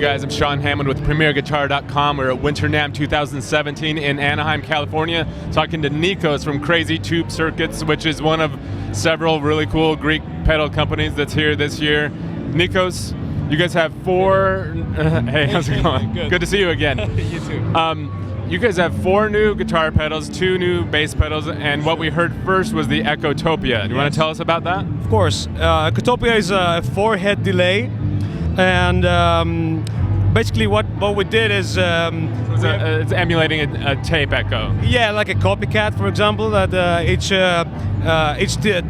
guys? I'm Sean Hammond with PremierGuitar.com. We're at Winter NAMM 2017 in Anaheim, California, talking to Nikos from Crazy Tube Circuits, which is one of several really cool Greek pedal companies that's here this year. Nikos, you guys have four... hey, how's it going? Good to see you again. You too. You guys have 4 new guitar pedals, 2 new bass pedals, and what we heard first was the Echotopia. Do you want to tell us about that? Of course. Echotopia is a 4-head delay, and basically what we did is... it's emulating a tape echo. Yeah, like a copycat, for example, that each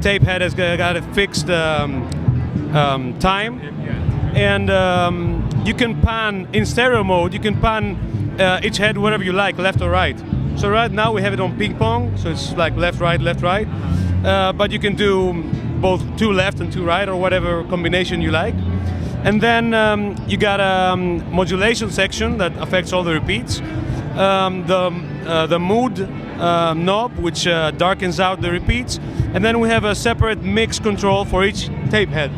tape head has got a fixed time. And you can pan, in stereo mode, you can pan each head whatever you like, left or right. So right now we have it on ping pong, so it's like left, right, left, right. But you can do both 2 left and 2 right, or whatever combination you like. And then you got a modulation section that affects all the repeats. The mood knob, which darkens out the repeats. And then we have a separate mix control for each tape head.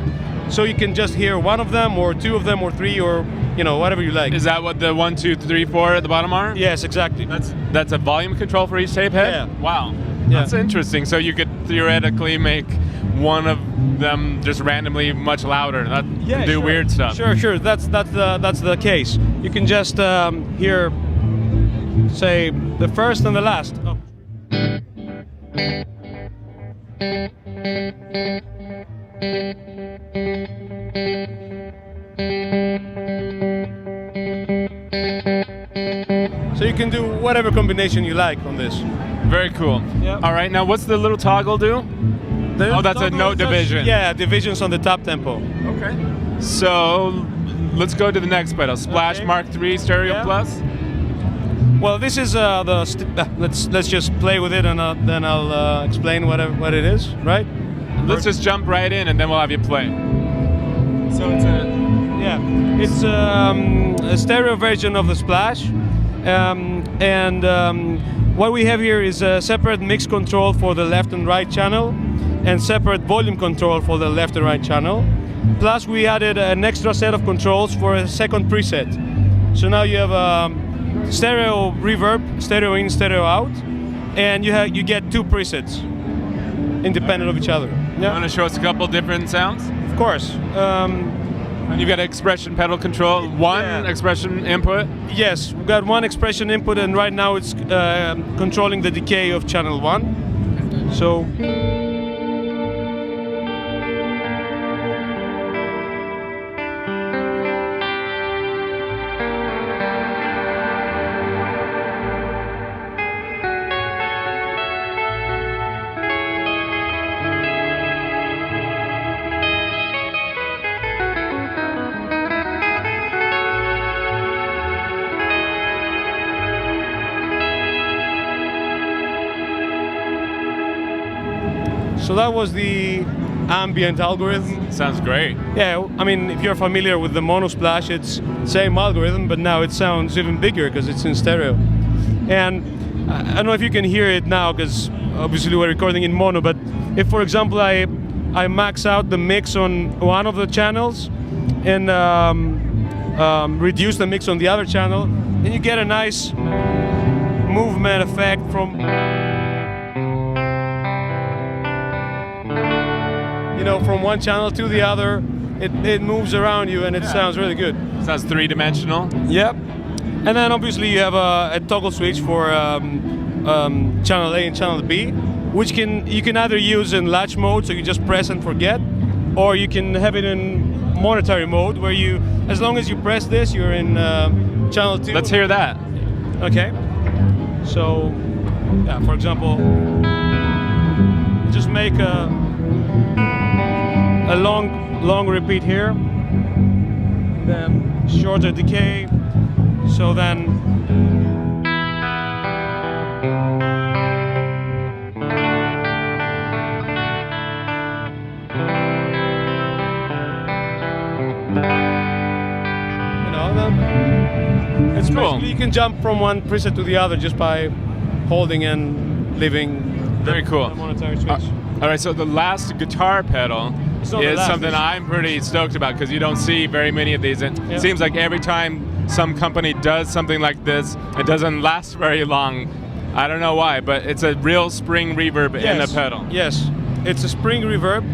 So you can just hear one of them, or 2 of them, or 3, or whatever you like. Is that what the 1, 2, 3, 4 at the bottom are? Yes, exactly. That's a volume control for each tape head? Yeah. Wow. Yeah. That's interesting. So you could theoretically make one of them just randomly much louder and do sure. weird stuff. Sure. That's the case. You can just hear, say, the first and the last. Oh. So you can do whatever combination you like on this. Very cool. Yep. All right, now what's the little toggle do? Oh, that's a note division. Yeah, divisions on the top tempo. Okay. So let's go to the next pedal. Splash Okay. Mark 3 Stereo Plus. Well, this is let's just play with it, and then I'll explain what it is, right? Let's just jump right in, and then we'll have you play. So it's a stereo version of the Splash, what we have here is a separate mix control for the left and right channel, and separate volume control for the left and right channel. Plus, we added an extra set of controls for a second preset. So now you have stereo reverb, stereo in, stereo out, and you get 2 presets, independent of each other. You want to show us a couple different sounds? Of course. You've got expression pedal control, one expression input? Yes, we've got 1 expression input, and right now it's controlling the decay of channel 1. So. So that was the ambient algorithm. Sounds great. Yeah, I mean, if you're familiar with the mono splash, it's same algorithm, but now it sounds even bigger because it's in stereo. And I don't know if you can hear it now, because obviously we're recording in mono, but if, for example, I max out the mix on one of the channels and reduce the mix on the other channel, then you get a nice movement effect from from one channel to the other. It moves around you, and it sounds really good. Sounds 3-dimensional. Yep. And then obviously you have a toggle switch for channel A and channel B, which you can either use in latch mode, so you just press and forget, or you can have it in monetary mode, where as long as you press this, you're in channel 2. Let's hear that. Okay. So, for example, just make a long repeat here, then shorter decay, so then it's cool. Basically you can jump from one preset to the other just by holding and leaving Very cool. the monetary switch. All right, so the last guitar pedal It's not the is last, something it's- I'm pretty stoked about because you don't see very many of these. It Yeah. seems like every time some company does something like this, it doesn't last very long. I don't know why, but it's a real spring reverb in the pedal. Yes, it's a spring reverb.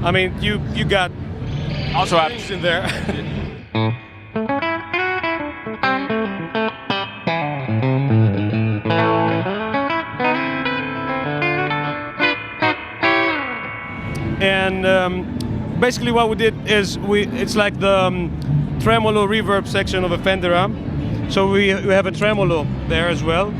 I mean, you got Also, springs in there. And basically what we did is it's like the tremolo reverb section of a Fender amp. So we have a tremolo there as well.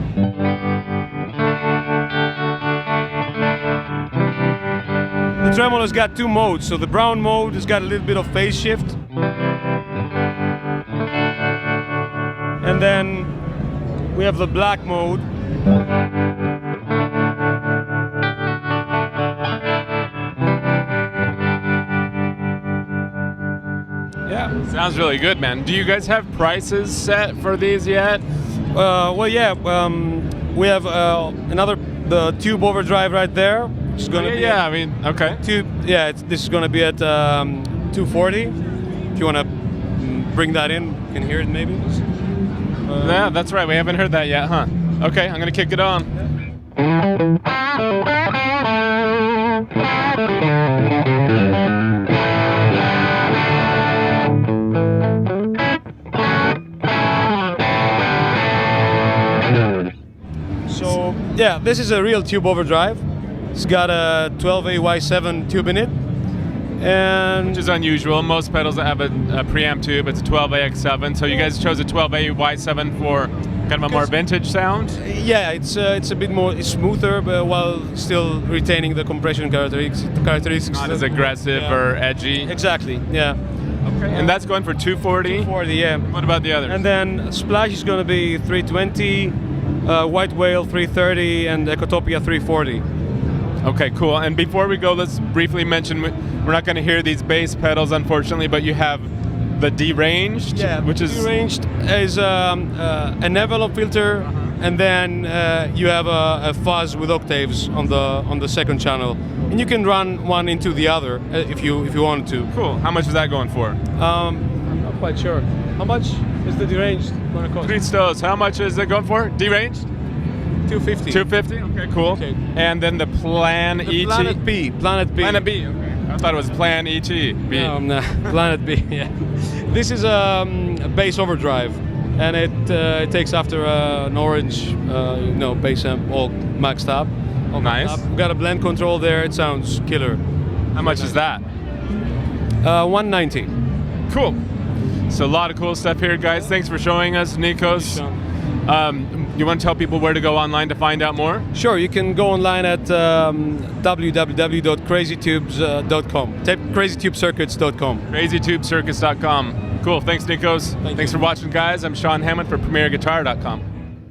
The tremolo's got two modes. So the brown mode has got a little bit of phase shift. And then we have the black mode. Yeah. sounds really good, man. Do you guys have prices set for these yet? Well, yeah. We have the tube overdrive right there. Which is gonna be Yeah, I mean, okay. tube. Yeah, this is gonna be at 240. If you wanna bring that in, you can hear it maybe. Yeah, that's right. We haven't heard that yet, huh? Okay, I'm gonna kick it on. So yeah, this is a real tube overdrive. It's got a 12A Y7 tube in it, and Which is unusual. Most pedals that have a preamp tube, it's a 12AX7. So you guys chose a 12A-Y7 for kind of a more vintage sound? yeah, it's a bit more smoother, but while still retaining the compression characteristics. Not as aggressive Yeah. or edgy. Exactly. Yeah. Okay. And that's going for 240? 40. Yeah. What about the others? And then Splash is going to be 320, White Whale 330, and Echotopia 340. Okay, cool. And before we go, let's briefly mention we're not going to hear these bass pedals, unfortunately, but you have the deranged, which is deranged is an envelope filter, and then you have a fuzz with octaves on the second channel, and you can run one into the other if you want to. cool. How much is that going for? I'm not quite sure. How much is the deranged going to cost? Christos, how much is it going for? Deranged? 250. 250. Okay, cool. Okay. And then the Plan ET. Planet B. Planet B. Planet B. Okay. I thought it was Plan ET. B. No, Planet B. Yeah. This is a bass overdrive, and it takes after an orange, bass amp all maxed up. All Nice. maxed up. We've got a blend control there. It sounds killer. How much is that? 190. Cool. So a lot of cool stuff here, guys. Thanks for showing us, Nikos. You want to tell people where to go online to find out more? Sure, you can go online at www.crazytubes.com. Type crazytubecircuits.com. crazytubecircus.com. Cool. Thanks, Nikos. Thanks for watching, guys. I'm Sean Hammond for PremierGuitar.com.